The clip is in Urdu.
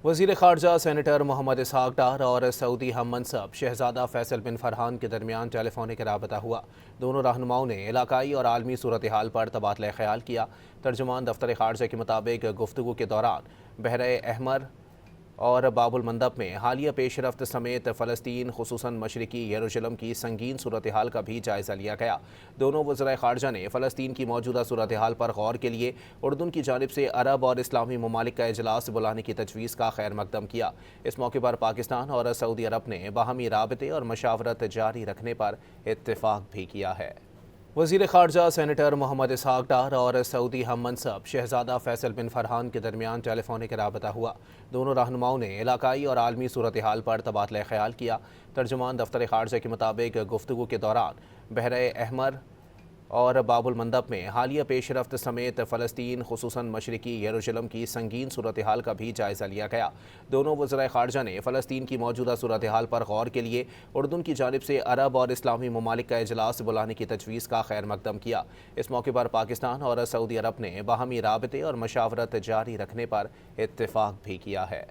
وزیر خارجہ سینیٹر محمد اسحاق ڈار اور سعودی ہم منصب شہزادہ فیصل بن فرحان کے درمیان ٹیلی فونک رابطہ ہوا۔ دونوں رہنماؤں نے علاقائی اور عالمی صورتحال پر تبادلہ خیال کیا۔ ترجمان دفتر خارجہ کے مطابق گفتگو کے دوران بحیرہ احمر اور باب المندب میں حالیہ پیش رفت سمیت فلسطین خصوصاً مشرقی یروشلم کی سنگین صورتحال کا بھی جائزہ لیا گیا۔ دونوں وزرائے خارجہ نے فلسطین کی موجودہ صورتحال پر غور کے لیے اردن کی جانب سے عرب اور اسلامی ممالک کا اجلاس بلانے کی تجویز کا خیر مقدم کیا۔ اس موقع پر پاکستان اور سعودی عرب نے باہمی رابطے اور مشاورت جاری رکھنے پر اتفاق بھی کیا ہے۔ وزیر خارجہ سینیٹر محمد اسحاق ڈار اور سعودی ہم منصب شہزادہ فیصل بن فرحان کے درمیان ٹیلی فونک رابطہ ہوا۔ دونوں رہنماؤں نے علاقائی اور عالمی صورتحال پر تبادلہ خیال کیا۔ ترجمان دفتر خارجہ کے مطابق گفتگو کے دوران بحیرہ احمر اور باب المندب میں حالیہ پیش رفت سمیت فلسطین خصوصاً مشرقی یروشلم کی سنگین صورتحال کا بھی جائزہ لیا گیا۔ دونوں وزرائے خارجہ نے فلسطین کی موجودہ صورتحال پر غور کے لیے اردن کی جانب سے عرب اور اسلامی ممالک کا اجلاس بلانے کی تجویز کا خیر مقدم کیا۔ اس موقع پر پاکستان اور سعودی عرب نے باہمی رابطے اور مشاورت جاری رکھنے پر اتفاق بھی کیا ہے۔